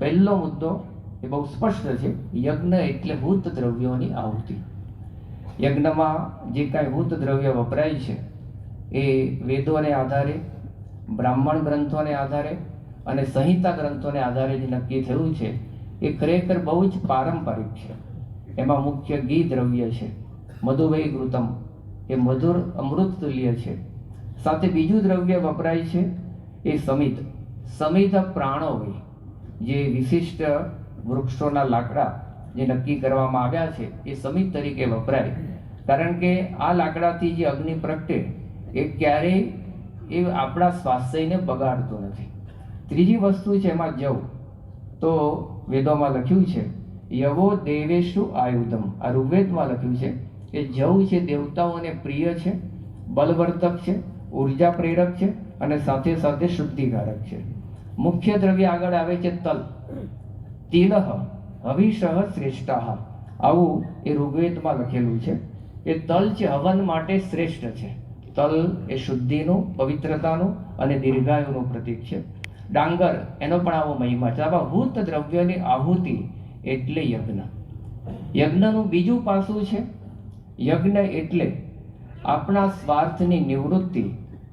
પહેલો મુદ્દો એ બહુ સ્પષ્ટ છે. યજ્ઞ એટલે હૂત દ્રવ્યોની આહુતિ. યજ્ઞમાં જે કાંઈ હૂત દ્રવ્ય વપરાય છે એ વેદોને આધારે, બ્રાહ્મણ ગ્રંથોને આધારે અને સંહિતા ગ્રંથોને આધારે જે નક્કી થયું છે એ ખરેખર બહુ જ પારંપરિક છે. એમાં મુખ્ય ઘી દ્રવ્ય છે, મધુવૈ ઘૃતમ, એ મધુર અમૃત તુલ્ય છે. સાથે બીજું દ્રવ્ય વપરાય છે એ સમિત. સમિત પ્રાણો હોય, જે વિશિષ્ટ વૃક્ષોના લાકડા જે નક્કી કરવામાં આવ્યા છે એ સમિત તરીકે વપરાય. કારણ કે આ લાકડાથી જે અગ્નિ પ્રગટે એ ક્યારેય એ આપણા સ્વાસ્થ્યને બગાડતું નથી. ત્રીજી વસ્તુ છે એમાં જવ. તો વેદોમાં લખ્યું છે યવો દેવેશુ આયુધમ. આ ઋગ્વેદમાં લખ્યું છે કે જવ છે દેવતાઓને પ્રિય છે, બલવર્ધક છે, ઉર્જા પ્રેરક છે અને સાથે સાથે શુદ્ધિકારક છે. મુખ્ય દ્રવ્ય આગળ આવે છે તલ. તિલહ હવિષઃ શ્રેષ્ઠઃ. આવું એ ઋગ્વેદમાં લખેલું છે કે તલ છે હવન માટે શ્રેષ્ઠ છે. તલ એ શુદ્ધિનું, પવિત્રતાનું અને દીર્ઘાયુનું પ્રતીક છે. ડાંગર, એનો પણ આવો મહિમા છે. આવા હૂત દ્રવ્યની આહુતિ એટલે યજ્ઞ. યજ્ઞનું બીજું પાસું છે, યજ્ઞ એટલે આપણા સ્વાર્થની નિવૃત્તિ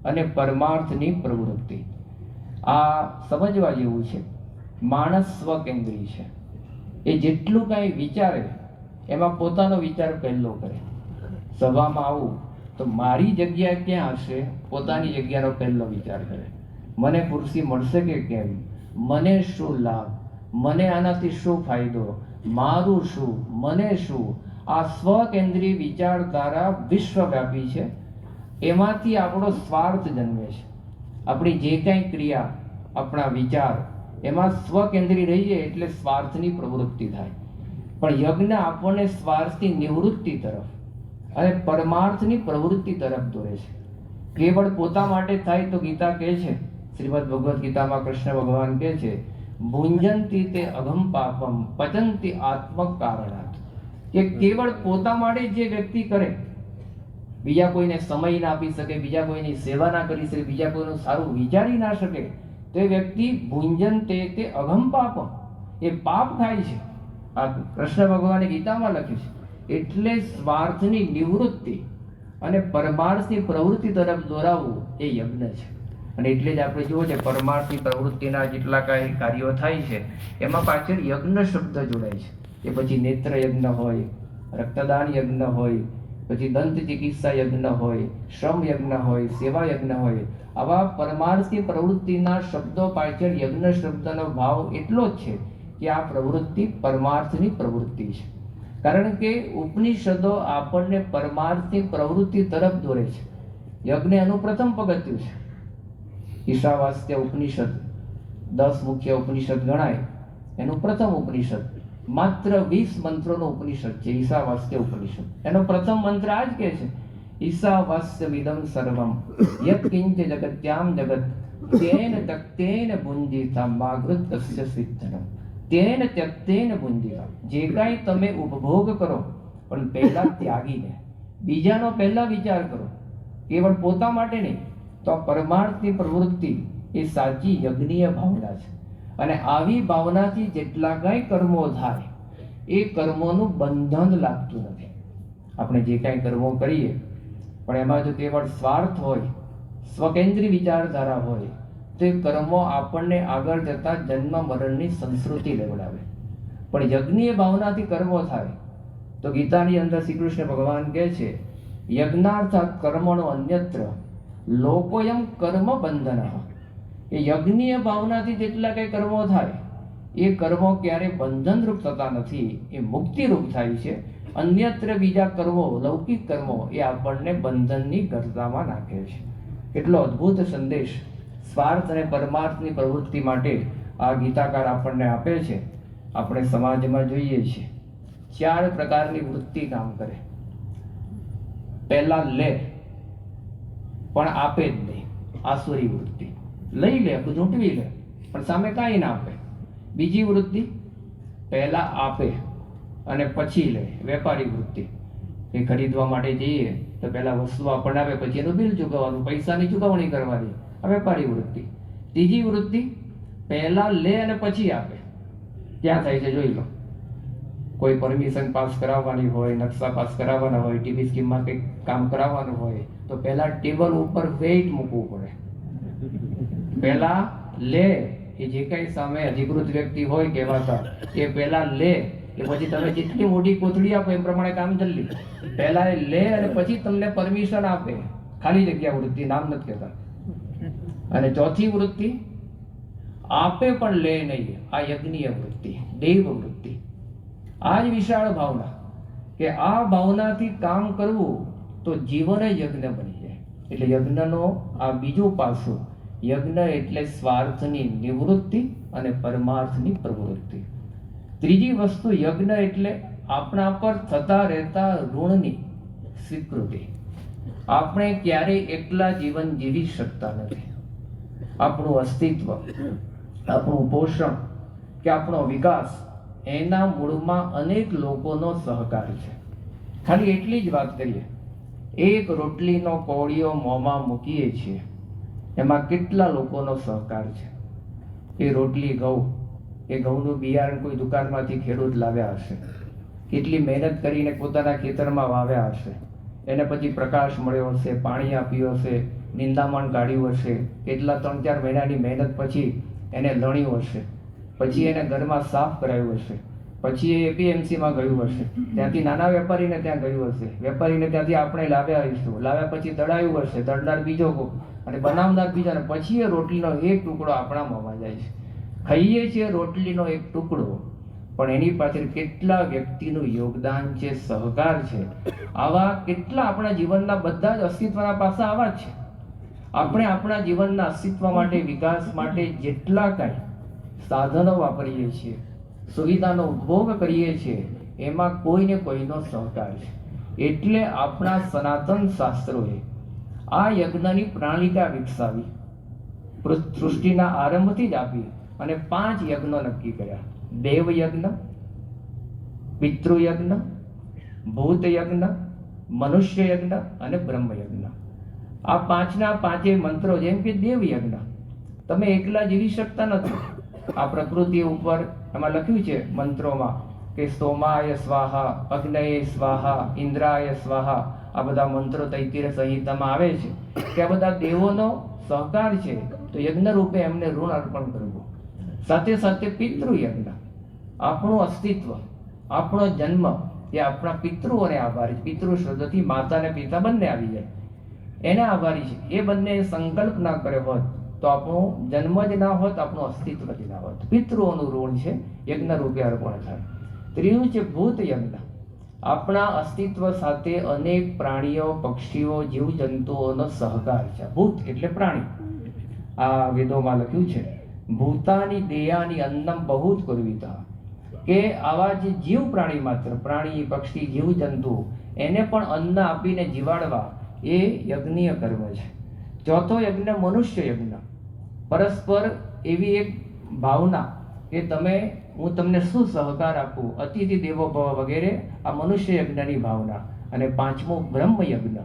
અને પરમાર્થની પ્રવૃત્તિ. આ સમજવા જેવું છે. માણસ સ્વકેન્દ્રી છે. એ જેટલું કાંઈ વિચારે એમાં પોતાનો વિચાર પહેલો કરે. સભામાં આવું તો મારી જગ્યા ક્યાં હશે, પોતાની જગ્યાનો પહેલો વિચાર કરે. મને ખુરશી મળશે કે કેમ, મને શું લાભ, મને આનાથી શું ફાયદો, મારું શું, મને શું. આ સ્વકેન્દ્રીય વિચારધારા વિશ્વવ્યાપી છે. એમાંથી આપણો સ્વાર્થ જન્મે છે. આપણી જે કાંઈ ક્રિયા, આપણા વિચાર એમાં સ્વકેન્દ્રી રહીએ એટલે સ્વાર્થની પ્રવૃત્તિ થાય. પણ યજ્ઞ આપણને સ્વાર્થની નિવૃત્તિ તરફ અને પરમાર્થની પ્રવૃત્તિ તરફ દોરે છે. કેવળ પોતા માટે થાય તો ગીતા કહે છે, શ્રીમદ ભગવદ્ ગીતામાં કૃષ્ણ ભગવાન કહે છે ભુંજંતી તે અઘમ પાપમ પચંતી આત્મ કારણાત. કે કેવળ પોતા માટે જે વ્યક્તિ કરે, બીજા કોઈને સમય ના આપી શકે, બીજા કોઈની સેવા ના કરી શકે, બીજા કોઈનું સારું વિચારી ના શકે, તો એ વ્યક્તિ ભુંજંતે તે અઘમ પાપમ, એ પાપ ખાય છે. આ કૃષ્ણ ભગવાને ગીતામાં લખ્યું છે. એટલે સ્વાર્થની નિવૃત્તિ અને પરમાર્થની પ્રવૃત્તિ તરફ દોરાવવું એ યજ્ઞ છે. અને એટલે જ આપણે જુઓ છે પરમાર્થની પ્રવૃત્તિના જેટલા કાંઈ કાર્યો થાય છે એમાં પાછળ યજ્ઞ શબ્દ જોડાય છે. એ પછી નેત્ર યજ્ઞ હોય, રક્તદાન યજ્ઞ હોય, પછી દંત ચિકિત્સા યજ્ઞ હોય, શ્રમ યજ્ઞ હોય, સેવા યજ્ઞ હોય. આવા પરમાર્થની પ્રવૃત્તિના શબ્દો પાછળ યજ્ઞ શબ્દનો ભાવ એટલો જ છે કે આ પ્રવૃત્તિ પરમાર્થની પ્રવૃત્તિ છે. કારણ કે ઉપનિષદો આપણને પરમાર્થની પ્રવૃત્તિ તરફ દોરે છે. યજ્ઞ એનું પ્રથમ પગથિયું છે. ઈશાવાસ્ય ઉપનિષદ 10 મુખ્ય ઉપનિષદ ગણાય, એનું પ્રથમ ઉપનિષદ માત્ર 20 મંત્રોનો ઉપનિષદ છે ઈશાવાસ્ય ઉપનિષદ. એનો પ્રથમ મંત્ર આ જ કહે છે ઈશાવાસ્યમિદં સર્વમ યત્કિંચ જગત્યામ જગત તેન તક્તેન ભુંજીતા માગૃતસ્ય સિદ્ધનમ. તેન ત્યક્તેન ભુંજીતા. જે કાંઈ તમે ઉપભોગ કરો પણ પહેલા ત્યાગીને, બીજાનો પહેલા વિચાર કરો, કેવળ પોતા માટે નહીં. તો પરમાર્થની પ્રવૃત્તિ એ સાચી યજ્ઞીય ભાવના છે. અને આવી ભાવનાથી જેટલા કાંઈ કર્મો થાય એ કર્મોનું બંધન લાગતું નથી. આપણે જે કાંઈ કર્મો કરીએ પણ એમાં જો કેવળ સ્વાર્થ હોય, સ્વકેન્દ્રી વિચારધારા હોય તો એ કર્મો આપણને આગળ જતા જન્મ મરણની સંસ્કૃતિ લેવડાવે. પણ યજ્ઞીય ભાવનાથી કર્મો થાય તો ગીતાની અંદર શ્રી કૃષ્ણ ભગવાન કહે છે યજ્ઞાર્થાત કર્મણો અન્યત્ર લોકોયમ કર્મ બંધન. એ યજ્ઞીય ભાવનાથી જેટલા કઈ કર્મો થાય એ કર્મો ક્યારે બંધનરૂપ થતા નથી, એ મુક્તિરૂપ થાય છે. અન્યત્ર બીજા કર્મો, લૌકિક કર્મો એ આપણને બંધનની ગર્તામાં નાખે છે. કેટલો અદ્ભુત સંદેશ સ્વાર્થ અને પરમાર્થની પ્રવૃત્તિ માટે આ ગીતાકાર આપણને આપે છે. આપણે સમાજમાં જોઈએ છીએ 4 પ્રકારની વૃત્તિ કામ કરે. પહેલા લે પણ આપે જ નહીં, આસુરી વૃત્તિ. લઈ લે, ઝૂંટવી લે પણ સામે કાંઈ ના આપે. બીજી વૃત્તિ પહેલા આપે અને પછી લે, વેપારી વૃત્તિ. એ ખરીદવા માટે જઈએ તો પહેલા વસ્તુ આપણને આપે, પછી એનું બિલ ચૂકવવાનું, પૈસાની ચૂકવણી કરવાની, આ વેપારી વૃત્તિ. ત્રીજી વૃત્તિ પહેલા લે અને પછી આપે. ક્યાં થાય છે જોઈ લો. કોઈ પરમિશન પાસ કરાવવાની હોય, નકશા પાસ કરાવવાના હોય, ટીબી સ્કીમમાં કંઈક કામ કરાવવાનું હોય તો પહેલા ટેબલ ઉપર વેઇટ મૂકવું પડે. પહેલા લે એ જે કઈ સામે અધિકૃત વ્યક્તિ હોય કહેવાતા એ પહેલા લે કે પછી તમે જેટલી મોટી કોથળી આપો એ પ્રમાણે કામ જલ્દી. પહેલા એ લે અને પછી તમને પરમિશન આપે. ખાલી જગ્યા વૃત્તિ, નામ નથી કહેતા. અને ચોથી વૃત્તિ આપે પણ લે નહીં, આ યજ્ઞીય વૃત્તિ, દેવ વૃત્તિ. આ જ વિશાળ ભાવના કે આ ભાવનાથી કામ કરવું તો જીવન યજ્ઞ બની જાય. એટલે યજ્ઞનો આ બીજું પાસું, યજ્ઞ એટલે સ્વાર્થની નિવૃત્તિ અને પરમાર્થની પ્રવૃત્તિ. ત્રીજી વસ્તુ, યજ્ઞ એટલે આપણા પર થતા રહેતા ઋણની સ્વીકૃતિ. આપણે ક્યારેય એકલા જીવન જીવી શકતા નથી. આપણું અસ્તિત્વ, આપણું પોષણ કે આપણો વિકાસ, એના મૂળમાં અનેક લોકોનો સહકાર છે. ખાલી એટલી જ વાત કરીએ, એક રોટલીનો કોળિયો મોંમાં મૂકીએ છીએ, એમાં કેટલા લોકોનો સહકાર છે. એ રોટલી ઘઉં, એ ઘઉંનું બિયારણ કોઈ દુકાનમાંથી ખેડૂત લાવ્યા હશે, કેટલી મહેનત કરીને પોતાના ખેતરમાં વાવ્યા હશે, એને પછી પ્રકાશ મળ્યો હશે, પાણી આપ્યું હશે, નિંદામણ કાઢ્યું હશે, કેટલા 3-4 મહિનાની મહેનત પછી એને લણ્યું હશે, પછી એને ઘરમાં સાફ કરાવ્યું હશે, પછી એ એપીએમસીમાં ગયું હશે, ત્યાંથી નાના વેપારીને ત્યાં ગયું હશે, વેપારીને ત્યાંથી આપણે લાવ્યા હશું, લાવ્યા પછી દળાયું હશે, દળનાર બીજો અને બનાવનાર બીજા, અને પછી એ રોટલીનો એક ટુકડો આપણા મોંમાં જાય છે. ખાઈએ છીએ રોટલીનો એક ટુકડો, પણ એની પાછળ કેટલા વ્યક્તિનું યોગદાન છે, સહકાર છે. આવા કેટલા આપણા જીવનના બધા જ અસ્તિત્વના પાસા આવા જ છે. આપણે આપણા જીવનના અસ્તિત્વ માટે, વિકાસ માટે જેટલા કાંઈ સાધનો વાપરીએ છીએ, સુવિધાનો ઉપભોગ કરીએ છીએ, એમાં કોઈને કોઈનો સહકાર છે. એટલે આપણા સનાતન શાસ્ત્રોએ આ યજ્ઞની પ્રણાલિકા વિકસાવી, સૃષ્ટિના આરંભથી જ આપી અને 5 યજ્ઞો નક્કી કર્યા: દેવ યજ્ઞ, પિતૃયજ્ઞ, ભૂત યજ્ઞ, મનુષ્ય યજ્ઞ અને બ્રહ્મ યજ્ઞ. આ 5ના 5 મંત્રો, જેમ કે દેવ યજ્ઞ, તમે એકલા જીવી શકતા નથી. આ પ્રકૃતિ ઉપર એમાં લખ્યું છે મંત્રોમાં કે સોમાય સ્વાહા, અગ્નયે સ્વાહા, ઇન્દ્રાય સ્વાહા. આ બધા મંત્રો તૈત્તિરીય સંહિતામાં આવે છે કે આ બધા દેવોનો સહકાર છે, તો યજ્ઞ રૂપે એમને ઋણ અર્પણ કરવું. સાથે સાથે પિતૃયજ્ઞ, આપણું અસ્તિત્વ, આપણો જન્મ, એ આપણા પિતૃઓને આભારી. પિતૃ શબ્દથી માતા અને પિતા બંને આવી જાય, એને આભારી છે. એ બંને સંકલ્પ ના કર્યો હોત તો આપણું જન્મ જ ના હોત, આપણું અસ્તિત્વ જ ના હોત. પિતૃઓનું ઋણ છે, યજ્ઞ રૂપે અર્પણ થાય. ત્રીજું છે ભૂત યજ્ઞ. આપણા અસ્તિત્વ સાથે અનેક પ્રાણીઓ, પક્ષીઓ, જીવજંતુઓનો સહકાર છે. ભૂત એટલે પ્રાણી. આ વેદોમાં લખ્યું છે, ભૂતાની દેયાની અન્નમ બહુત કુર્વિતા, કે આવા જે જીવ પ્રાણી માત્ર, પ્રાણી, પક્ષી, જીવજંતુ, એને પણ અન્ન આપીને જીવાડવા, એ યજ્ઞીય કર્મ છે. ચોથો યજ્ઞ મનુષ્ય યજ્ઞ. પરસ્પર એવી એક ભાવના કે હું તમને શું સહકાર આપું, અતિથિ દેવો ભવ વગેરે, આ મનુષ્ય યજ્ઞની ભાવના. અને 5મું બ્રહ્મ યજ્ઞ,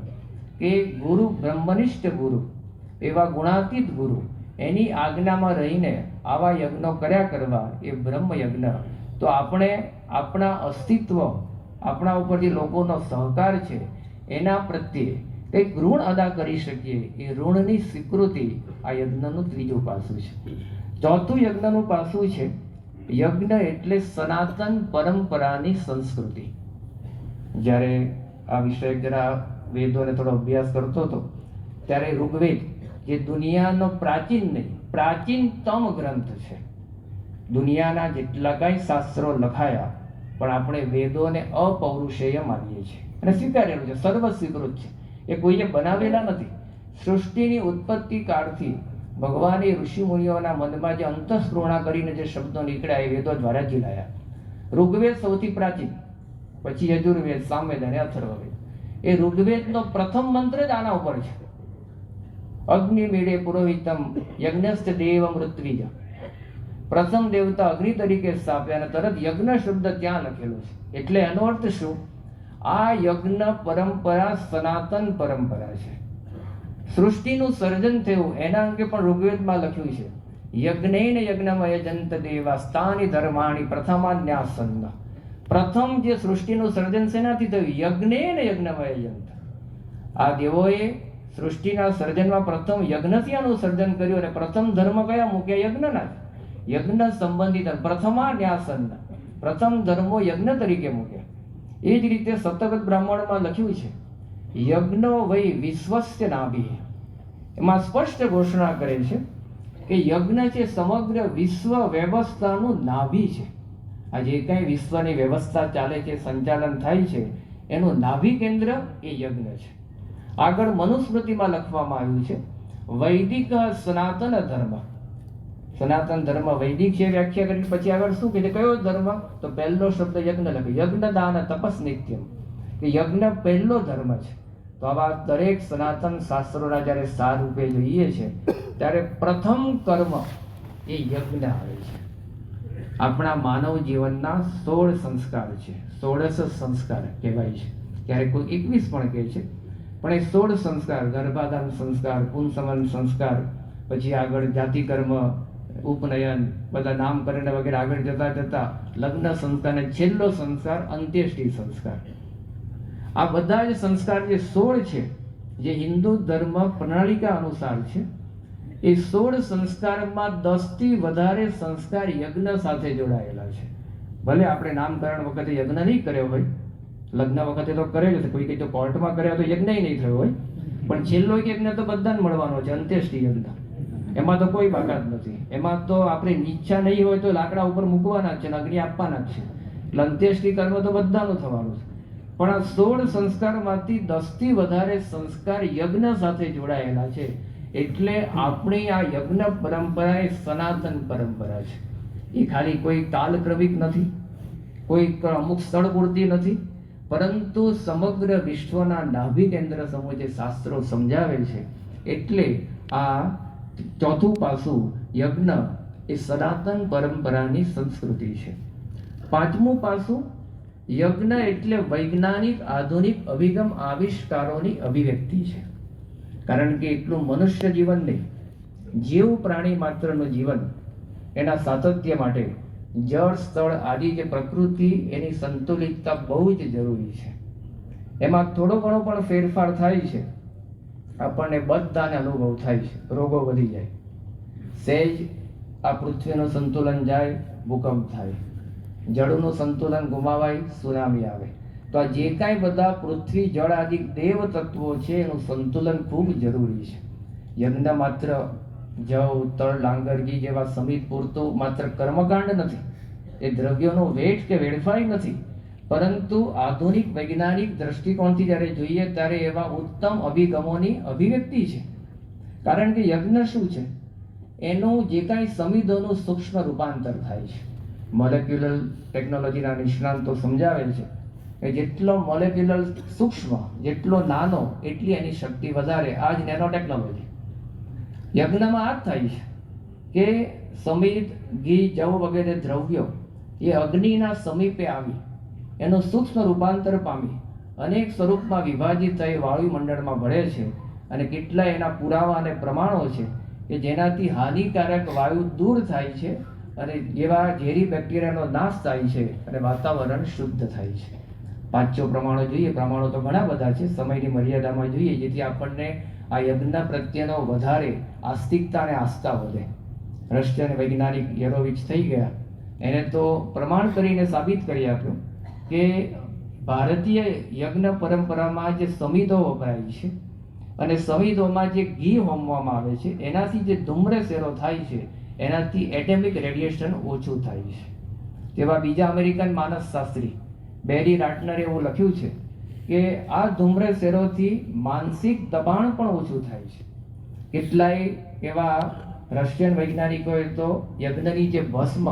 કે ગુરુ, બ્રહ્મનિષ્ઠ ગુરુ, એવા ગુણાતીત ગુરુ, એની આજ્ઞામાં રહીને આવા યજ્ઞો કર્યા કરવા, એ બ્રહ્મ યજ્ઞ. તો આપણે આપણા અસ્તિત્વ, આપણા ઉપર જે લોકોનો સહકાર છે, એના પ્રત્યે કંઈક ઋણ અદા કરી શકીએ, એ ઋણની સ્વીકૃતિ આ યજ્ઞનું ત્રીજું પાસું છે. ચોથું યજ્ઞનું પાસું છે, યજ્ઞ એટલે સનાતન પરંપરાની સંસ્કૃતિ. જ્યારે આ વિષય જરા વેદોને થોડો અભ્યાસ કરતો હતો, ત્યારે ઋગ્વેદ, જે દુનિયાનો પ્રાચીન નહીં, પ્રાચીનતમ ગ્રંથ છે. દુનિયાના જેટલા કાંઈ શાસ્ત્રો લખાયા, પણ આપણે વેદોને અપૌરુષેય માનીએ છીએ અને સ્વીકારેલું છે, સર્વ સ્વીકૃત છે. એ કોઈએ બનાવેલા નથી. સૃષ્ટિની ઉત્પત્તિ કાળથી ભગવાને ઋષિ મુનિઓના મનમાં જે અંતઃસ્ફૂર્ણા કરીને જે શબ્દો નીકળ્યા, એ વેદો દ્વારા જ લાયા. ઋગ્વેદ સૌથી પ્રાચીન, પછી યજુર્વેદ, સામવેદ અને અથર્વવેદ. એ ઋગ્વેદનો પ્રથમ મંત્ર જ આના ઉપર છે. અગ્નિ મેળે પુરોહિતમ યજ્ઞસ્થ દેવ મૃત્વિજ. પ્રથમ દેવતા અગ્નિ તરીકે સ્થાપ્યા અને તરત યજ્ઞ શબ્દ ત્યાં લખેલો છે. એટલે એનો અર્થ શું? આ યજ્ઞ પરંપરા સનાતન પરંપરા છે. સૃષ્ટિનું સર્જન થયું એના અંગે પણ ઋગ્વેદમાં લખ્યું છે યજ્ઞેન યજ્ઞમય જંત દેવા સ્થાની ધર્માણી પ્રથમાન્યાસન્ન. પ્રથમ જે સૃષ્ટિનું સર્જન શેનાથી થયું? યજ્ઞેન યજ્ઞમય જંત. આ દેવોએ સૃષ્ટિના સર્જનમાં પ્રથમ યજ્ઞથી આનું સર્જન કર્યું અને પ્રથમ ધર્મ કયા મૂક્યા? યજ્ઞના. યજ્ઞ સંબંધિત પ્રથમાન્યાસન્ન, પ્રથમ ધર્મો યજ્ઞ તરીકે મૂક્યા. એ જ રીતે સપ્તગત બ્રાહ્મણમાં લખ્યું છે યજ્ઞો વૈ વિશ્વસ્ય નાભિ. એમાં સ્પષ્ટ ઘોષણા કરે છે કે યજ્ઞ છે સમગ્ર વિશ્વ વ્યવસ્થાનું નાભિ છે. આ જે કાંઈ વિશ્વની વ્યવસ્થા ચાલે છે, સંચાલન થાય છે, એનું નાભિ કેન્દ્ર એ યજ્ઞ છે. આગળ મનુસ્મૃતિમાં લખવામાં આવ્યું છે વૈદિક સનાતન ધર્મ. સનાતન ધર્મ વૈદિક છે વ્યાખ્યા કરી. પછી આગળ શું કહે છે? કયો ધર્મ? તો પહેલો શબ્દ યજ્ઞ લખ્યો. યજ્ઞ દાન તપસ નિત્યમ, કે યજ્ઞ પહેલો ધર્મ છે. તો આવા દરેક સનાતન શાસ્ત્રોના જ્યારે સાર રૂપે જોઈએ છે ત્યારે પ્રથમ કર્મ એ યજ્ઞ આવે છે. આપણા માનવ જીવનના 16 સંસ્કાર છે. 16 સંસ્કાર કહેવાય છે. ક્યારેક કોઈ 21 પણ કહે છે, પણ એ 16 સંસ્કાર, ગર્ભાધાન સંસ્કાર, પુંસવન સંસ્કાર, પછી આગળ જાતિ કર્મ, ઉપનયન, બધા નામકરણ વગેરે આગળ જતા જતા લગ્ન સંસ્કાર અને છેલ્લો સંસ્કાર અંત્યેષ્ટિ સંસ્કાર. આ બધા જ સંસ્કાર જે 16 છે, જે હિન્દુ ધર્મ પ્રણાલિકા અનુસાર છે, એ 16 સંસ્કારમાં 10 થી વધારે સંસ્કાર યજ્ઞ સાથે જોડાયેલા છે. ભલે આપણે નામકરણ વખતે યજ્ઞ નહીં કર્યો હોય, લગ્ન વખતે તો કરેલો છે, કોઈ તો કોર્ટમાં કર્યો તો યજ્ઞ નહીં થયો હોય, પણ છેલ્લો યજ્ઞ તો બધાને મળવાનો છે, અંત્યેષ્ટિ યજ્ઞ. એમાં તો કોઈ બાકાત નથી. એમાં તો આપણે ઈચ્છા નહીં હોય તો લાકડા ઉપર મૂકવાના જ છે, અગ્નિ આપવાના જ છે. એટલે અંત્યેષ્ટિ કર્મ તો બધાનું થવાનું છે. પણ આ 16 સંસ્કારમાંથી 10 થી વધારે સંસ્કાર યજ્ઞ સાથે જોડાયેલા છે. એટલે આપણી આ યજ્ઞ પરંપરા એ સનાતન પરંપરા છે. એ ખાલી કોઈ કાલક્રમિક નથી, કોઈ અમુક સ્થળ પૂરતી નથી, પરંતુ સમગ્ર વિશ્વના નાભિ કેન્દ્ર સમૂહ જે શાસ્ત્રો સમજાવે છે. એટલે આ ચોથું પાસું યજ્ઞ એ સનાતન પરંપરાની સંસ્કૃતિ છે. પાંચમું પાસું યજ્ઞ એટલે વૈજ્ઞાનિક આધુનિક અભિગમ આવિષ્કારોની અભિવ્યક્તિ છે. કારણ કે એટલું મનુષ્ય જીવન નહીં, જીવ પ્રાણી માત્રનું જીવન એના સાતત્ય માટે જળ સ્થળ આદિ જે પ્રકૃતિ એની સંતુલિતતા બહુ જ જરૂરી છે. એમાં થોડો ઘણો પણ ફેરફાર થાય છે, આપણને બધાને અનુભવ થાય છે, રોગો વધી જાય, સહેજ આ પૃથ્વીનું સંતુલન જાય, ભૂકંપ થાય, જળનું સંતુલન ગુમાવાય, સુનામી આવે. તો આ જે કાંઈ બધા પૃથ્વી જળ આદિ દેવ તત્વો છે એનું સંતુલન ખૂબ જરૂરી છે. યજ્ઞ માત્ર જવ તળ લાંગરગી જેવા સમિત પૂરતું માત્ર કર્મકાંડ નથી, એ દ્રવ્યોનો વેઠ કે વેડફાઈ નથી, પરંતુ આધુનિક વૈજ્ઞાનિક દ્રષ્ટિકોણથી જ્યારે જોઈએ ત્યારે એવા ઉત્તમ અભિગમોની અભિવ્યક્તિ છે. કારણ કે યજ્ઞ શું છે? એનું જે કાંઈ સમિધોનું સૂક્ષ્મ રૂપાંતર થાય છે. મોલેક્યુલર ટેકનોલોજીના નિષ્ણાંતો સમજાવે છે કે જેટલો મોલેક્યુલર સૂક્ષ્મ, જેટલો નાનો, એટલી એની શક્તિ વધારે. આ જ નેનો ટેકનોલોજી. યજ્ઞમાં આ જ થાય છે કે સમિત, ઘી, જવ વગેરે દ્રવ્યો એ અગ્નિના સમીપે આવી એનું સૂક્ષ્મ રૂપાંતર પામી અનેક સ્વરૂપમાં વિભાજિત થઈ વાયુમંડળમાં ભળે છે. અને કેટલાય એના પુરાવા અને પ્રમાણો છે કે જેનાથી હાનિકારક વાયુ દૂર થાય છે અને જેવા ઝેરી બેક્ટેરિયાનો નાશ થાય છે અને વાતાવરણ શુદ્ધ થાય છે. 5 પ્રમાણો જોઈએ. પ્રમાણો તો ઘણા બધા છે, સમયની મર્યાદામાં જોઈએ, જેથી આપણને આ યજ્ઞ પ્રત્યેનો વધારે આસ્તિકતા અને આસ્થા વધે. રશિયન વૈજ્ઞાનિક યરોવિચ થઈ ગયા, એને તો પ્રમાણ કરીને સાબિત કરી આપ્યું કે ભારતીય યજ્ઞ પરંપરામાં જે સમિધો વપરાય છે અને સમિધોમાં જે ઘી હોમવામાં આવે છે એનાથી જે ધૂમ્રસેરો થાય છે એનાથી એટમિક રેડિયેશન ઓછું થાય છે. તેવા બીજા અમેરિકન માનસશાસ્ત્રી બેરી રાટનરે એવું લખ્યું છે કે આ ધૂમ્રસેરોથી માનસિક દબાણ પણ ઓછું થાય છે. કેટલાય એવા રશિયન વૈજ્ઞાનિકોએ તો યજ્ઞની જે ભસ્મ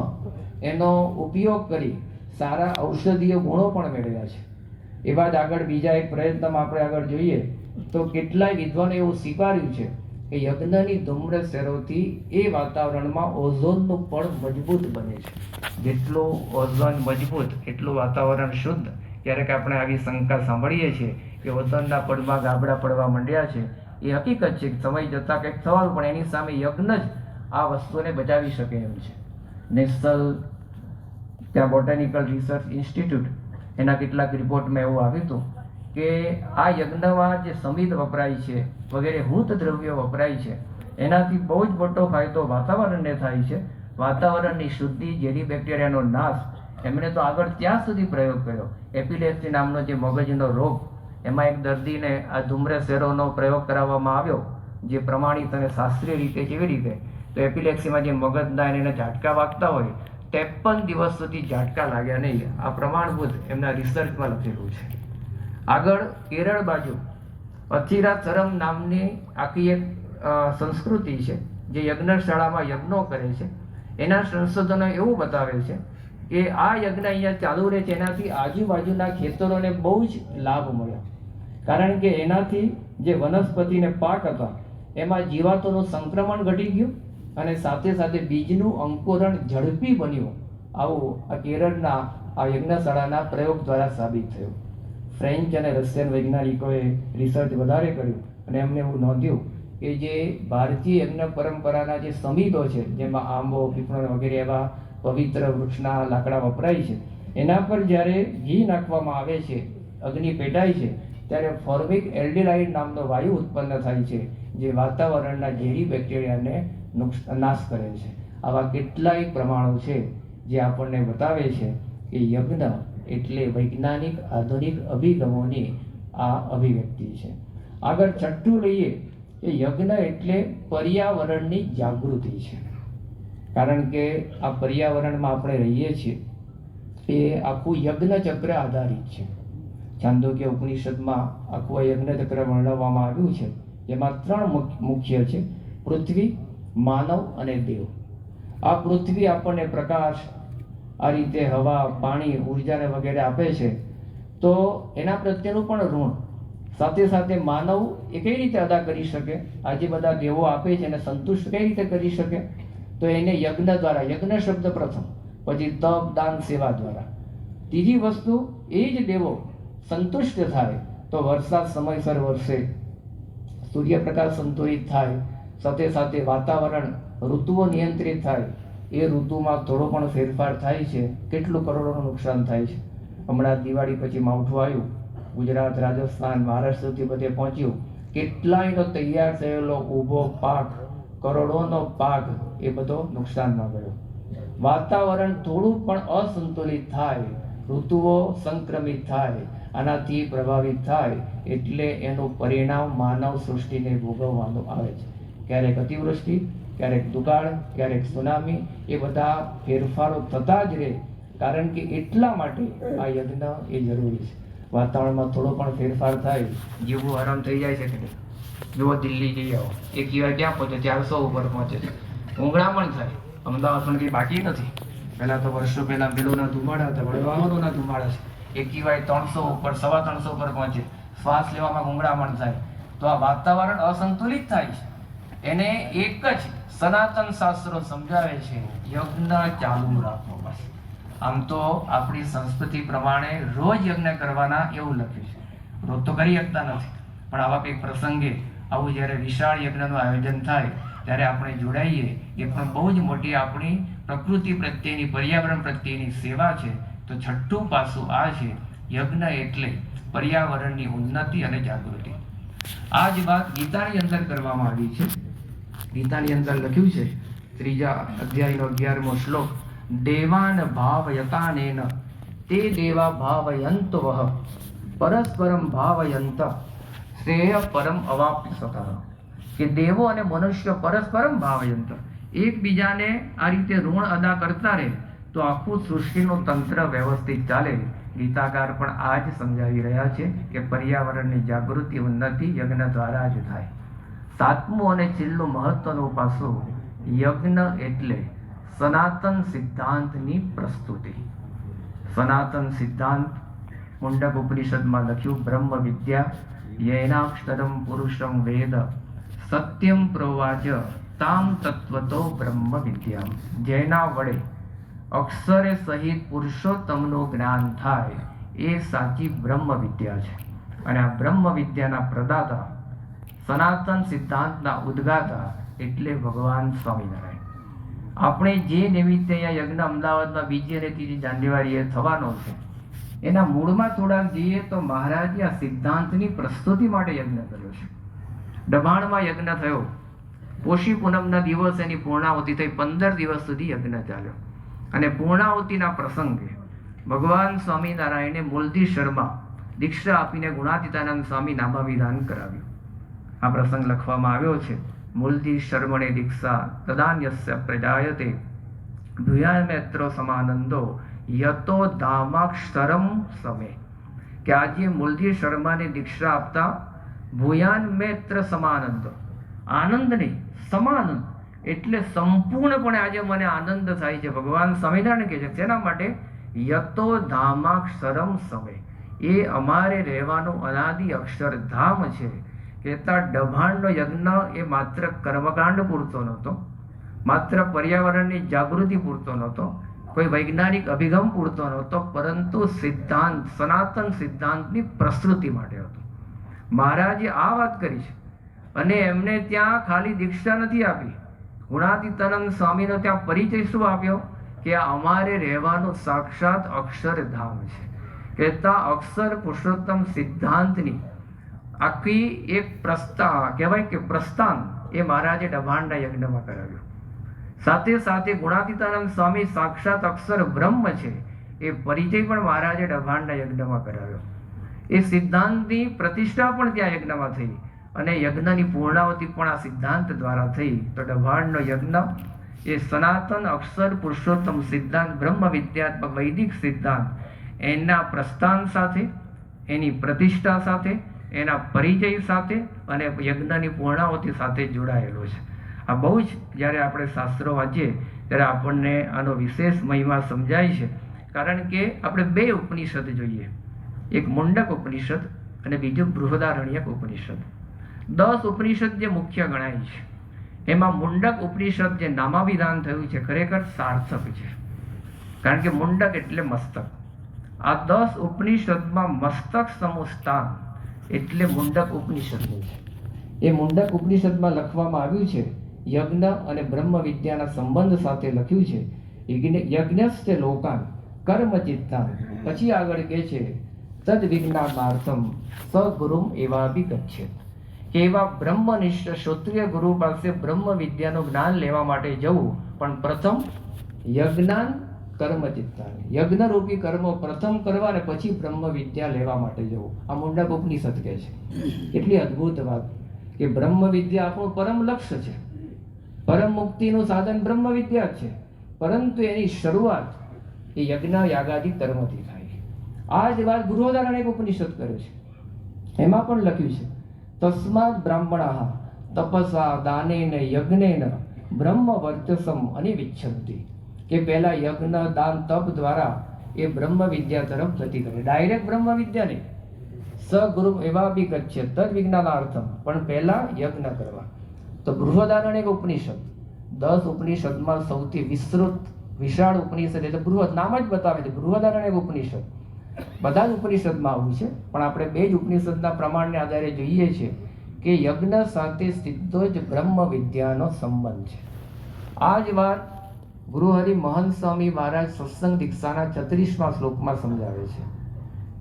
એનો ઉપયોગ કરી સારા ઔષધીય ગુણો પણ મેળવ્યા છે. એવા જ આગળ બીજા એક પ્રયત્નમાં આપણે આગળ જોઈએ તો કેટલાય વિદ્વાનો એવું સ્વીકાર્યું છે કે યજ્ઞની ધૂમ્રસેરોથી એ વાતાવરણમાં ઓઝોનનું પડ મજબૂત બને છે. જેટલું ઓઝોન મજબૂત એટલું વાતાવરણ શુદ્ધ. ક્યારેક આપણે આવી શંકા સાંભળીએ છીએ કે ઓઝોનના પડમાં ગાબડા પડવા માંડ્યા છે. એ હકીકત છે કે સમય જતાં કંઈક થવાનું, પણ એની સામે યજ્ઞ જ આ વસ્તુને બચાવી શકે એમ છે. નેશનલ ત્યાં બોટાનિકલ રિસર્ચ ઇન્સ્ટિટ્યૂટ એના કેટલાક રિપોર્ટમાં એવું આવ્યું હતું કે આ યજ્ઞમાં જે સમિધ વપરાય છે વગેરે હૂત દ્રવ્યો વપરાય છે એનાથી બહુ જ મોટો ફાયદો વાતાવરણને થાય છે. વાતાવરણની શુદ્ધિ, ઝેરી બેક્ટેરિયાનો નાશ. એમણે તો આગળ ત્યાં સુધી પ્રયોગ કર્યો, એપિલેપ્સી નામનો જે મગજનો રોગ, એમાં એક દર્દીને આ ધૂમ્રસેરોનો પ્રયોગ કરાવવામાં આવ્યો, જે પ્રમાણિત અને શાસ્ત્રીય રીતે. કેવી રીતે? તો એપિલેપ્સીમાં જે મગજના એને ઝાટકા વાગતા હોય, 53 દિવસ સુધી ઝાટકા લાગ્યા નહીં. આ પ્રમાણભૂત એમના રિસર્ચમાં લખેલું છે. આગળ કેરળ બાજુ અથિરાચરમ નામની આખી એક સંસ્કૃતિ છે જે યજ્ઞશાળામાં યજ્ઞો કરે છે. એના સંશોધનો એવું બતાવે છે કે આ યજ્ઞ અહીંયા ચાલુ રહે છે એનાથી આજુબાજુના ખેતરોને બહુ જ લાભ મળ્યો. કારણ કે એનાથી જે વનસ્પતિને પાક હતા એમાં જીવાતોનું સંક્રમણ ઘટી ગયું અને સાથે સાથે બીજનું અંકુરણ ઝડપી બન્યું. આવું આ કેરળના આ યજ્ઞશાળાના પ્રયોગ દ્વારા સાબિત થયું. ફ્રેન્ચ અને રશિયન વૈજ્ઞાનિકોએ રિસર્ચ વધારે કર્યું અને એમને એવું નોંધ્યું કે જે ભારતીય યજ્ઞ પરંપરાના જે સમિધો છે, જેમાં આંબો, પીપળો વગેરે એવા પવિત્ર વૃક્ષના લાકડા વપરાય છે, એના પર જ્યારે ઘી નાખવામાં આવે છે, અગ્નિ પેટાય છે, ત્યારે ફોર્મિક એલ્ડિહાઇડ નામનો વાયુ ઉત્પન્ન થાય છે જે વાતાવરણના ઝેરી બેક્ટેરિયાને નાશ કરે છે. આવા કેટલાય પ્રમાણો છે જે આપણને બતાવે છે કે યજ્ઞ એટલે વૈજ્ઞાનિક આધુનિક અભિગમોની આ અભિવ્યક્તિ છે. આગળ છઠ્ઠું લઈએ કે યજ્ઞ એટલે પર્યાવરણની જાગૃતિ છે. કારણ કે આ પર્યાવરણમાં આપણે રહીએ છીએ એ આખું યજ્ઞ ચક્ર આધારિત છે. છાંદોગ્ય ઉપનિષદમાં આખું યજ્ઞ ચક્ર વર્ણવવામાં આવ્યું છે, જેમાં 3 મુખ્ય છે: પૃથ્વી, માનવ અને દેવ. આ પૃથ્વી આપણને પ્રકાશ, આ રીતે હવા, પાણી, ઉર્જાને વગેરે આપે છે, તો એના પ્રત્યેનું પણ ઋણ. સાથે સાથે માનવ એ કઈ રીતે અદા કરી શકે? આજે બધા દેવો આપે છે એને સંતુષ્ટ કઈ રીતે કરી શકે? તો એને યજ્ઞ દ્વારા, યજ્ઞ શબ્દ પ્રથમ, પછી તપ, દાન, સેવા દ્વારા. ત્રીજી વસ્તુ, એ જ દેવો સંતુષ્ટ થાય તો વરસાદ સમયસર વરસે, સૂર્યપ્રકાશ સંતુલિત થાય, સાથે સાથે વાતાવરણ, ઋતુઓ નિયંત્રિત થાય. એ ઋતુમાં થોડો પણ ફેરફાર થાય છે, કેટલું કરોડોનું નુકસાન થાય છે. હમણાં દિવાળી પછી માવઠું આવ્યું, ગુજરાત, રાજસ્થાન, મહારાષ્ટ્ર સુધી બધે પહોંચ્યું. કેટલાયનો તૈયાર થયેલો ઊભો પાક, કરોડોનો પાક, એ બધો નુકસાનમાં ગયો. વાતાવરણ થોડું પણ અસંતુલિત થાય, ઋતુઓ સંક્રમિત થાય, આનાથી પ્રભાવિત થાય એટલે એનું પરિણામ માનવ સૃષ્ટિને ભોગવવાનું આવે છે. ક્યારેક અતિવૃષ્ટિ, ક્યારેક દુકાળ, ક્યારેક સુનામી, એ બધા ફેરફારો થતા જ રહે. કારણ કે એટલા માટે આ યજ્ઞ એ જરૂરી છે. વાતાવરણમાં થોડો પણ ફેરફાર થાય, જીવવું આરામ થઈ જાય છે કે નહીં? જુઓ, દિલ્હી જઈ આવો, એક કિવાય ક્યાં પહોંચે? 400 ઉપર પહોંચે છે. ઊંઘડામણ થાય. અમદાવાદ પણ કંઈ બાકી નથી. પહેલા તો વર્ષો પહેલા બેલોના ધુમાડા હતા, હવે વાહનોના ધુમાડા છે. એક કિવાય 300 ઉપર, 350 ઉપર પહોંચે. શ્વાસ લેવામાં ઊંઘડામણ થાય. તો આ વાતાવરણ અસંતુલિત થાય છે. એને એક જ સનાતન શાસ્ત્રો સમજાવે છે, યજ્ઞ ચાલુ રાખો. બસ. આમ તો આપણી સંસ્કૃતિ પ્રમાણે રોજ યજ્ઞ કરવાના એવું લખ્યું છે. રોજ તો કરી શકતા નથી, પણ આવા કંઈક પ્રસંગે આવું જ્યારે વિશાળ યજ્ઞનું આયોજન થાય ત્યારે આપણે જોડાઈએ. એ પણ બહુ જ મોટી આપણી પ્રકૃતિ પ્રત્યેની, પર્યાવરણ પ્રત્યેની સેવા છે. તો છઠ્ઠું પાસું આ છે, યજ્ઞ એટલે પર્યાવરણની ઉન્નતિ અને જાગૃતિ. આ જ વાત ગીતાની અંદર કરવામાં આવી છે. ગીતાની અંદર લખ્યું છે, 3જા અધ્યાયનો 11મો શ્લોક, દેવાન ભાવયતાનેન તે દેવા ભાવયંતવઃ પરસ્પરમ ભાવયંત શ્રેય પરમ અવાપ્ય સતઃ. કે દેવો અને મનુષ્ય પરસ્પરમ ભાવયંત, એકબીજાને આ રીતે ઋણ અદા કરતા રહે તો આખું સૃષ્ટિનું તંત્ર વ્યવસ્થિત ચાલે. ગીતાકાર પણ આ જ સમજાવી રહ્યા છે કે પર્યાવરણની જાગૃતિ, ઉન્નતિ યજ્ઞ દ્વારા જ થાય. 7મું અને છેલ્લું મહત્વનું પાસું, યજ્ઞ એટલે સનાતન સિદ્ધાંતની પ્રસ્તુતિ. સનાતન સિદ્ધાંત મુંડક ઉપનિષદમાં લખ્યું, બ્રહ્મ વિદ્યા યૈનાક્ષરમ પુરુષમ વેદ સત્યમ પ્રોવાચ તામ તત્વતો બ્રહ્મ વિદ્યા. જેના વડે અક્ષરે સહિત પુરુષોત્તમનું જ્ઞાન થાય એ સાચી બ્રહ્મ વિદ્યા છે. અને આ બ્રહ્મ વિદ્યાના પ્રદાતા, સનાતન સિદ્ધાંતના ઉદ્ગાતા એટલે ભગવાન સ્વામિનારાયણ. આપણે જે નિમિત્તે અહીંયા યજ્ઞ અમદાવાદમાં 2જી અને 3જી જાન્યુઆરીએ થવાનો છે, એના મૂળમાં થોડાક જઈએ તો મહારાજે આ સિદ્ધાંતની પ્રસ્તુતિ માટે યજ્ઞ કર્યો છે. દબાણમાં યજ્ઞ થયો, પોષી પૂનમના દિવસ એની પૂર્ણાહુતિ થઈ, 15 દિવસ સુધી યજ્ઞ ચાલ્યો. અને પૂર્ણાહુતિના પ્રસંગે ભગવાન સ્વામિનારાયણે મૂલજી શર્મા દીક્ષા આપીને ગુણાતીતાનંદ સ્વામી નામાભિધાન કરાવ્યું. આ પ્રસંગ લખવામાં આવ્યો છે. મૂલજી શર્મણે દીક્ષા તદાન્યસ્ય પ્રજાયતે ભૂયાન્મેત્ર સમાનંદો યતો ધામાક્ષરમ સમે. કે આજે મૂલજી શર્માને દીક્ષા આપતા ભૂયાન્મેત્ર સમાનંદ, આનંદ નહીં, સમાનંદ એટલે સંપૂર્ણપણે આજે મને આનંદ થાય છે. ભગવાન સ્વામિનારાયણ કહે છે તેના માટે યતો ધામાક્ષરમ સમે, એ અમારે રહેવાનું અનાદિ અક્ષરધામ છે. કહેતા ડભાણનો યજ્ઞ એ માત્ર કર્મકાંડ પૂરતો નહોતો, માત્ર પર્યાવરણની જાગૃતિ પૂરતો નહોતો, કોઈ વૈજ્ઞાનિક અભિગમ પૂરતો નહોતો, પરંતુ સિદ્ધાંત, સનાતન સિદ્ધાંતની પ્રસ્તુતિ માટે હતો. મહારાજે આ વાત કરી છે. અને એમને ત્યાં ખાલી દીક્ષા નથી આપી, ગુણાતીતાનંદ સ્વામીનો ત્યાં પરિચય શું આપ્યો કે અમારે રહેવાનું સાક્ષાત અક્ષરધામ છે. કહેતા અક્ષર પુરુષોત્તમ સિદ્ધાંતની આખી એક કહેવાય કે પ્રસ્થાન એ મહારાજે દબાણના યજ્ઞમાં કરાવ્યું. સાથે સાથે ગુણાતીતાનંદ સ્વામી સાક્ષાત અક્ષર બ્રહ્મ છે એ પરિચય પણ મહારાજે દબાણના યજ્ઞમાં કરાવ્યો. એ સિદ્ધાંતની પ્રતિષ્ઠા પણ ત્યાં યજ્ઞમાં થઈ અને યજ્ઞની પૂર્ણાવતિ પણ આ સિદ્ધાંત દ્વારા થઈ. તો દબાણનો યજ્ઞ એ સનાતન અક્ષર પુરુષોત્તમ સિદ્ધાંત, બ્રહ્મ વિદ્યાત્મક વૈદિક સિદ્ધાંત, એના પ્રસ્થાન સાથે, એની પ્રતિષ્ઠા સાથે, એના પરિચય સાથે અને યજ્ઞની પૂર્ણાવતિ સાથે જોડાયેલો છે. આ બહુ જ જ્યારે આપણે શાસ્ત્રો વાંચીએ ત્યારે આપણને આનો વિશેષ મહિમા સમજાય છે. કારણ કે આપણે 2 ઉપનિષદ જોઈએ, એક મુંડક ઉપનિષદ અને બીજું બૃહદારણ્યક ઉપનિષદ. 10 ઉપનિષદ જે મુખ્ય ગણાય છે, એમાં મુંડક ઉપનિષદ જે નામાભિધાન થયું છે ખરેખર સાર્થક છે. કારણ કે મુંડક એટલે મસ્તક. આ 10 ઉપનિષદમાં મસ્તક સમૂહ સ્થાન એટલે મુંડક ઉપનિષદનું છે. એ મુંડક ઉપનિષદમાં લખવામાં આવ્યું છે, યજ્ઞ અને બ્રહ્મ વિદ્યાના સંબંધ સાથે લખ્યું છે. યજ્ઞસ્ય લોકાન કર્મચિત્તાન. પછી આગળ કહે છે તદ વિજ્ઞાનાર્થમ સગુરુમ એવાભિ ગચ્છેત. કે એવા બ્રહ્મનિષ્ઠ ક્ષત્રિય ગુરુ પાસે બ્રહ્મ વિદ્યાનું જ્ઞાન લેવા માટે જવું, પણ પ્રથમ યજ્ઞાન કર્મચિત્તાન, યજ્ઞરૂપી કર્મો પ્રથમ કરવા અને પછી બ્રહ્મ વિદ્યા લેવા માટે જવું. આ મુંડક ઉપનિષદ કહે છે. એટલી અદ્ભુત વાત કે બ્રહ્મ વિદ્યા આપણું પરમ લક્ષ્ય છે, પરમ મુક્તિનું સાધન બ્રહ્મ વિદ્યા છે. પરંતુ એની શરૂઆત એ યજ્ઞ યાગાદિ કર્મથી થાય. આ જ વાત બૃહદારણ્યક ઉપનિષદ કરે છે. એમાં પણ લખ્યું છે તસ્માદ બ્રાહ્મણાઃ તપસા દાનેન યજ્ઞેન બ્રહ્મ વર્ચસમ અનિવિચ્છન્તિ. કે પહેલા યજ્ઞ, દાન, તપ દ્વારા એ બ્રહ્મ વિદ્યા તરફ ગતિ કરે. ડાયરેક્ટ બ્રહ્મ વિદ્યા નહીં, સગુરુ એવા બી ગચ્છે તદ વિજ્ઞાનાર્થમ, પણ પહેલા યજ્ઞ કરવા. તો બૃહદારણ્યક ઉપનિષદ 10 ઉપનિષદમાં સૌથી વિસ્તૃત વિશાળ ઉપનિષદ એટલે બૃહદ, નામ જ બતાવે છે બૃહદારણ્યક ઉપનિષદ. બધા જ ઉપનિષદમાં આવું છે, પણ આપણે 2 જ ઉપનિષદના પ્રમાણને આધારે જોઈએ છીએ કે યજ્ઞ સાથે સીધો જ બ્રહ્મ વિદ્યાનો સંબંધ છે. આ જ વાત ગુરુહરિ મહંત સ્વામી મહારાજ સત્સંગ દીક્ષાના 34મા શ્લોકમાં સમજાવે છે.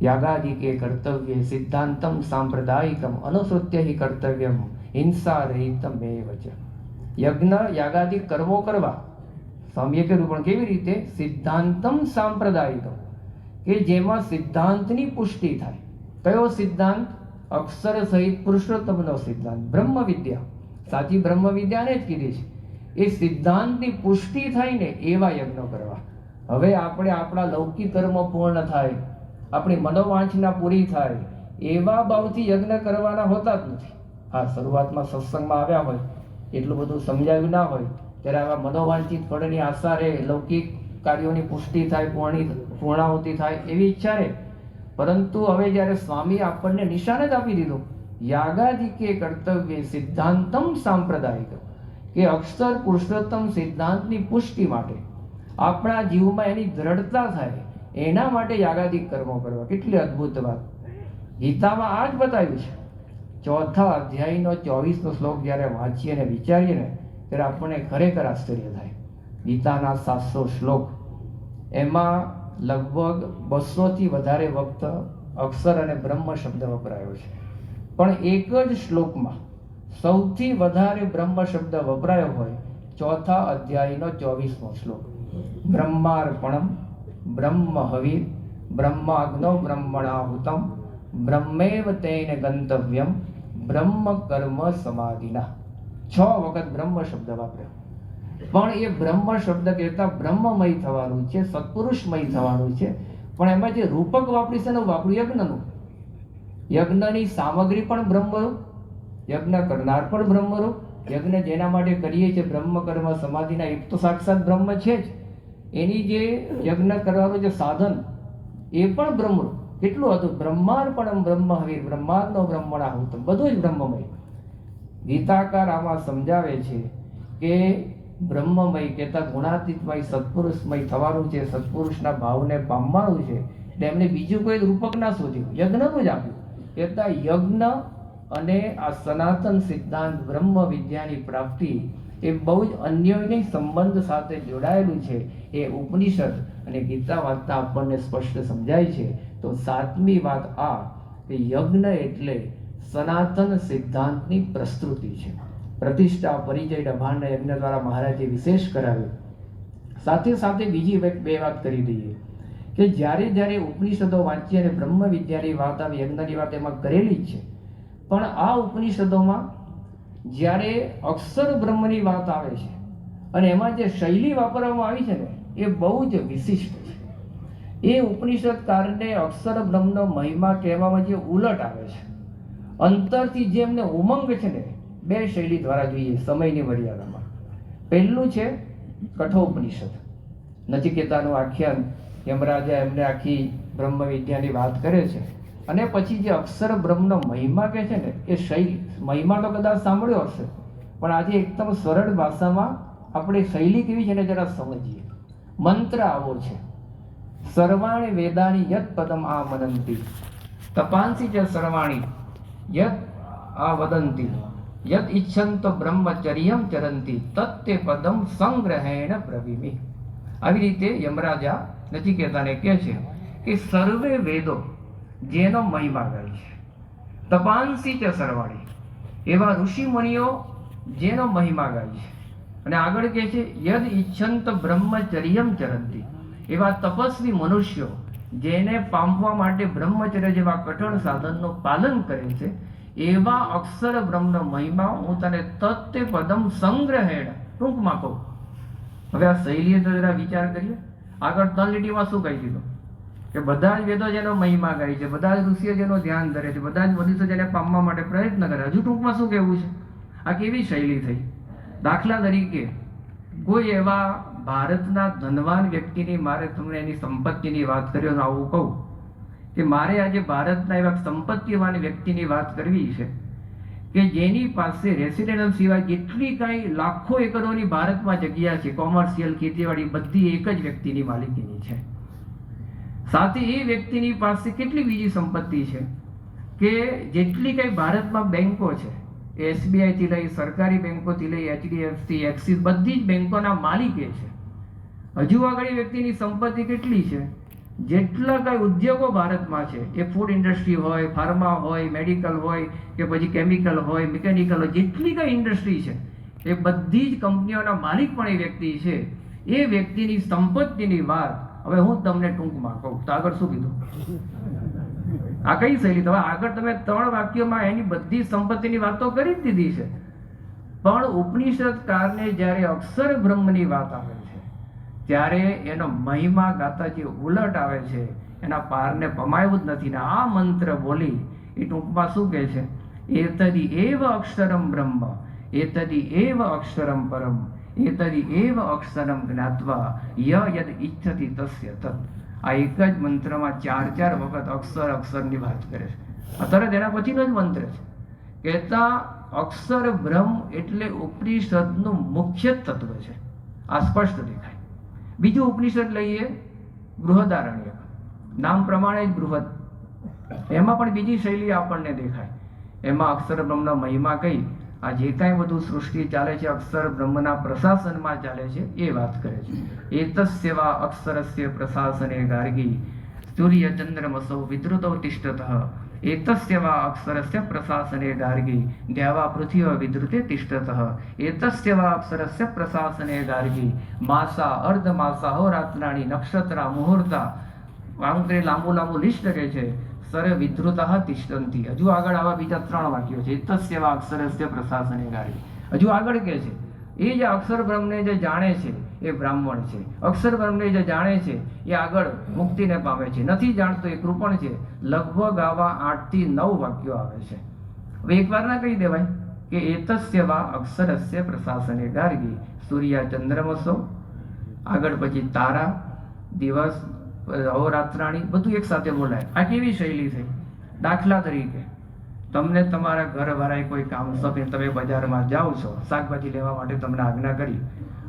યાગાદિકે કર્તવ્ય સિદ્ધાંતમ સાંપ્રદાયિકમ અનુસૃત્ય હિ કર્તવ્યમ હિંસા રહિતમ એવ ચ. યજ્ઞ યાગાદિક કર્મો કરવા સ્વામીએ કહ્યું, પણ કેવી રીતે? સિદ્ધાંતમ સાંપ્રદાયિકમ, કે જેમાં સિદ્ધાંતની પુષ્ટિ થાય. કયો સિદ્ધાંત? અક્ષર સહિત પુરુષોત્તમનો સિદ્ધાંત, બ્રહ્મ વિદ્યા. સાચી બ્રહ્મ વિદ્યાને જ કીધી છે. એ સિદ્ધાંતની પુષ્ટિ થાય ને એવા યજ્ઞો કરવા. હવે આપણે આપણા લૌકિક કર્મો પૂર્ણ થાય, આપણી મનોવાંછના પૂરી થાય એવા ભાવથી યજ્ઞ કરવાના હોતા જ નથી. હા, શરૂઆતમાં સત્સંગમાં આવ્યા હોય, એટલું બધું સમજાવ્યું ના હોય, ત્યારે આવા મનોવાંછિત ફળની આશા રહે, લૌકિક કાર્યોની પુષ્ટિ થાય, પૂર્ણાહુતિ થાય એવી ઈચ્છા રહે. પરંતુ હવે જ્યારે સ્વામી આપણને નિશાન જ આપી દીધું, યાગાદિકે કર્તવ્ય સિદ્ધાંતમ સાંપ્રદાયિક, કે અક્ષર પુરુષોત્તમ સિદ્ધાંતની પુષ્ટિ માટે, આપણા જીવમાં એની દ્રઢતા થાય એના માટે યાગાદિક કર્મો કરવા. કેટલી અદ્ભુત વાત! ગીતામાં આ જ બતાવ્યું છે. 4થા અધ્યાયનો 24મો શ્લોક જ્યારે વાંચીએ અને વિચારીએ ને ત્યારે આપણને ખરેખર આશ્ચર્ય થાય. ગીતાના 700 શ્લોક, એમાં લગભગ 200થી વધારે વખત અક્ષર અને બ્રહ્મ શબ્દ વપરાયો છે. પણ એક જ શ્લોકમાં સૌથી વધારે બ્રહ્મ શબ્દ વપરાયો હોય ચોથા અધ્યાયનો 24મો શ્લોક, બ્રહ્માર્પણમ બ્રહ્મ હવિર બ્રહ્માગ્નો બ્રહ્મણાહુતમ બ્રહ્મેવ તેન ગંતવ્યમ બ્રહ્મ કર્મ સમાધિના. 6 વખત બ્રહ્મ શબ્દ વાપર્યો. પણ એ બ્રહ્મ શબ્દ કહેતા બ્રહ્મમય થવાનું છે, સત્પુરુષમય થવાનું છે. પણ એમાં જે રૂપક વાપરી છે ને વાપર્યું યજ્ઞનું. યજ્ઞની સામગ્રી પણ બ્રહ્મરૂપ, યજ્ઞ કરનાર પણ બ્રહ્મરૂપ, યજ્ઞ જેના માટે કરીએ છીએ બ્રહ્મ કર્મ સમાધિના, એક તો સાક્ષાત બ્રહ્મ છે જ, એની જે યજ્ઞ કરવાનું જે સાધન એ પણ બ્રહ્મરૂપ. કેટલું હતું? બ્રહ્માર્પણમ બ્રહ્મ હવિર બ્રહ્માગ્નો બ્રહ્મણાહુતમ, બધું જ બ્રહ્મમય. ગીતાકાર આમાં સમજાવે છે કે બ્રહ્મમય કહેતા ગુણાતીતમય સત્પુરુષમય થવાનું છે, સત્પુરુષના ભાવને પામવાનું છે. એટલે એમને બીજું કોઈ રૂપક ના શોધ્યું, યજ્ઞનું જ આપ્યું. કહેતા યજ્ઞ અને આ સનાતન સિદ્ધાંત બ્રહ્મ વિદ્યાની પ્રાપ્તિ એ બહુ જ અન્યોન્ય સંબંધ સાથે જોડાયેલું છે. એ ઉપનિષદ અને ગીતા વાંચતા આપણને સ્પષ્ટ સમજાય છે. તો 7મી વાત આ કે યજ્ઞ એટલે સનાતન સિદ્ધાંતની પ્રસ્તુતિ છે. પ્રતિષ્ઠા પરિચય ડભાણના યજ્ઞ દ્વારા મહારાજે વિશેષ કરાવ્યું. સાથે સાથે બીજી બે વાત કરી દઈએ કે જ્યારે જ્યારે ઉપનિષદો વાંચીએ અને બ્રહ્મ વિદ્યાની વાત આવે, યજ્ઞની વાત એમાં કરેલી જ છે. પણ આ ઉપનિષદોમાં જ્યારે અક્ષર બ્રહ્મની વાત આવે છે અને એમાં જે શૈલી વાપરવામાં આવી છે ને એ બહુ જ વિશિષ્ટ છે. એ ઉપનિષદકારને અક્ષર બ્રહ્મનો મહિમા કહેવામાં જે ઉલટ આવે છે, અંતરથી જે એમને ઉમંગ છે ને, 2 શૈલી દ્વારા જોઈએ સમયની મર્યાદામાં. પહેલું છે કઠોપનિષદ, નચિકેતાનું આખ્યાન, યમરાજા એમને આખી બ્રહ્મ વિદ્યાની વાત કરે છે. અને પછી જે અક્ષર બ્રહ્મનો મહિમા કહે છે ને એ શૈલી, મહિમા તો કદાચ સાંભળ્યો હશે પણ આજે એકદમ સરળ ભાષામાં આપણે શૈલી કેવી છે ને જરા સમજીએ. મંત્ર આવો છે, સર્વાણી વેદાની યત પદમ આ વદંતી તપાંસી ચ સર્વાણી યત આ વદંતી યત ઇચ્છંત બ્રહ્મચર્યમ ચરંતી તત્તે પદમ સંગ્રહેણ પ્રવિમિ. આવી રીતે યમરાજા નચિકેતાને કહે છે કે સર્વે વેદો જેનો મહિમા ગાય છે, તપાંસી ચ સર્વાણી, એવા ઋષિ મુનિઓ જેનો મહિમા ગાય છે. અને આગળ કહે છે યદ ઇચ્છંત બ્રહ્મચર્યમ ચરંતી, એવા તપસ્વી મનુષ્યો જેને પામવા માટે બ્રહ્મચર્ય જેવા કઠોર સાધનનું પાલન કરે છે, એવા અક્ષર બ્રહ્મનો મહિમા હું તને તત્તે પદમ સંગ્રહેણ ટૂંકમાં કહું. હવે આ શૈલીએ તો જરા વિચાર કરીએ. આગળ 3 લીટીમાં શું કહી દીધું કે બધા જ વેદો જેનો મહિમા ગાય છે, બધા જ ઋષિઓ જેનો ધ્યાન ધરે છે, બધા જ મનુષ્યો જેને પામવા માટે પ્રયત્ન કરે. હજુ ટૂંકમાં શું કહેવું છે? આ કેવી શૈલી થઈ? દાખલા તરીકે કોઈ એવા ભારતના ધનવાન વ્યક્તિની, મારે તમને એની સંપત્તિની વાત કરી અને આવું કહું કે મારે આજે ભારતના એવા સંપત્તિવાન વ્યક્તિની વાત કરવી છે કે જેની પાસે રેસિડેન્શિયલ સિવાય જેટલી કાંઈ લાખો એકરોની ભારતમાં જગ્યા છે, કોમર્શિયલ, ખેતીવાડી, બધી એક જ વ્યક્તિની માલિકીની છે. સાથે એ વ્યક્તિની પાસે કેટલી બીજી સંપત્તિ છે કે જેટલી કંઈ ભારતમાં બેંકો છે, SBI થી લઈ સરકારી બેંકોથી લઈ HDFC, એક્સિસ, બધી જ બેંકોના માલિક એ છે. હજુ આગળ વ્યક્તિની સંપત્તિ કેટલી છે? જેટલા કઈ ઉદ્યોગો ભારતમાં છે, એ ફૂડ ઇન્ડસ્ટ્રી હોય, ફાર્મા હોય, મેડિકલ હોય કે પછી કેમિકલ હોય, મિકેનિકલ હોય, જેટલી કઈ ઇન્ડસ્ટ્રી છે એ બધી જ કંપનીઓના માલિક પણ એ વ્યક્તિ છે. એ વ્યક્તિની સંપત્તિની વાત હવે હું તમને ટૂંકમાં કહું તો આગળ શું કીધું? આ કઈ શૈલી? હવે આગળ તમે 3 વાક્યોમાં એની બધી સંપત્તિની વાત તો કરી જ દીધી છે. પણ ઉપનિષદકારને જ્યારે અક્ષર બ્રહ્મની વાત આવે છે ત્યારે એનો મહિમા ગાતા જે ઉલટ આવે છે એના પારને પમાયું જ નથી. ને આ મંત્ર બોલી એ ટૂંકમાં શું કહે છે? એતદી એવ અક્ષરમ બ્રહ્મ એતદી એવ અક્ષરમ પરમ એતદી એવ અક્ષરમ જ્ઞાત્વા ય યદ ઇચ્છતિ તસ્ય તત. આ એક જ મંત્રમાં 4 વખત અક્ષર અક્ષરની વાત કરે છે. તરત એના પછીનો જ મંત્ર છે. કહેતા અક્ષર બ્રહ્મ એટલે ઉપનિષદનું મુખ્ય તત્વ છે. આ સ્પષ્ટ દેખાય. બીજું ઉપનિષદ લઈએ બૃહદારણ્યક, નામ પ્રમાણે જ બૃહદ. એમાં પણ બીજી શૈલી આપણને દેખાય. એમાં અક્ષર બ્રહ્મનો મહિમા કહી આ જે કાંઈ બધું સૃષ્ટિ ચાલે છે અક્ષર બ્રહ્મના પ્રશાસનમાં ચાલે છે એ વાત કરે છે. એતસ્યવા અક્ષરસ્ય પ્રશાસને ગાર્ગી સૂર્ય ચંદ્રમસો વિદ્રુતો તિષ્ઠતઃ એતસ્યવા અક્ષરસ્ય પ્રશાસને ગાર્ગી દ્યાવા પૃથ્વી વિદ્રુતે તિષ્ઠતઃ એતસ્યવા અક્ષરસ્ય પ્રશાસને ગાર્ગી માસા અર્ધમાસા હોરાત્રાણી નક્ષત્રા મુહૂર્તા વાંકરે લાંબુ લાંબુ લિસ્ટ કરે છે. સરે વિદ્રુતઃ તિષ્ઠન્તિ. હજુ આગળ આવા બીજા 3 વાક્યો છે. એતસ્યવા અક્ષરસ્ય પ્રશાસને ગાર્ગી. હજુ આગળ કે છે એ જે અક્ષર બ્રહ્મને જે જાણે છે એ બ્રાહ્મણ છે. અક્ષર બ્રહ્મને જે જાણે છે એ આગળ મુક્તિને પામે છે. નથી જાણતો એ કૃપણ છે. લગભગ આવા 8 થી 9 વાક્યો આવે છે. હવે એકવાર ના કહી દેવાય કે એતસ્યવા અક્ષરસ્ય પ્રશાસને ગાર્ગી સૂર્ય ચંદ્રમસો, આગળ પછી તારા, દિવસ, અહોરાત્રાણી બધું એક સાથે બોલાય. આ કેવી શૈલી થઈ? દાખલા તરીકે તમને તમારા ઘરવાળાએ કોઈ કામ સોંપીને તમે બજારમાં જાઓ છો, શાકભાજી લેવા માટે તમને આજ્ઞા કરી,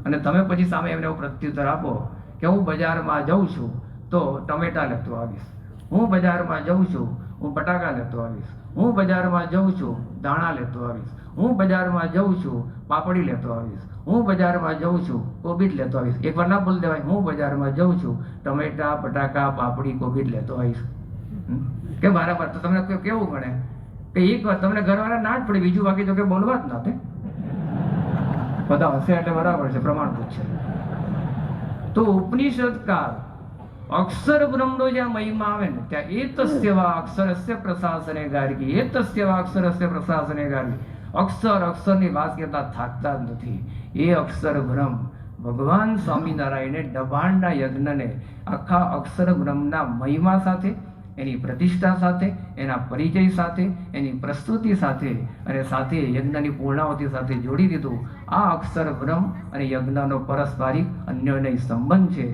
અને તમે પછી સામે એમને પ્રત્યુત્તર આપો કે હું બજારમાં જાઉં છું તો ટમેટા લેતો આવીશ, હું બજારમાં જાઉં છું હું બટાકા લેતો આવીશ, હું બજારમાં જાઉં છું દાણા લેતો આવીશ, હું બજારમાં જાઉં છું પાપડી લેતો આવીશ, હું બજારમાં જાઉં છું કોબીજ લેતો આવીશ. એકવાર ના બોલ દેવાય હું બજારમાં જાઉં છું ટમેટા બટાકા પાપડી કોબીજ લેતો આવીશ. કે બરાબર? તો તમને કેવું ગણે કે એક વાર તમને ઘરવાળા ના જ પડે, બીજું બાકી તો કે બોલવા જ ના. તે બધા હશે એટલે બરાબર છે, પ્રમાણભૂત છે. તો ઉપનિષદ કાળ અક્ષર બ્રહ્મનો જ્યાં મહિમા આવે ને ત્યાં એતસ્યવા અક્ષરસ્ય પ્રશાસને ગાર્ગી એતસ્યવા અક્ષરસ્ય પ્રશાસને ગાર્ગી. અક્ષરની વાત કરતા થાકતા જ નથી. એ અક્ષર બ્રહ્મ ભગવાન સ્વામિનારાયણે દબાણના યજ્ઞને આખા અક્ષર બ્રહ્મના મહિમા સાથે, એની પ્રતિષ્ઠા સાથે, એના પરિચય સાથે, એની પ્રસ્તુતિ સાથે અને સાથે યજ્ઞની પૂર્ણાવતી સાથે જોડી દીધું. આ અક્ષર બ્રહ્મ અને યજ્ઞનો પરસ્પરિક અન્યોન્ય સંબંધ છે.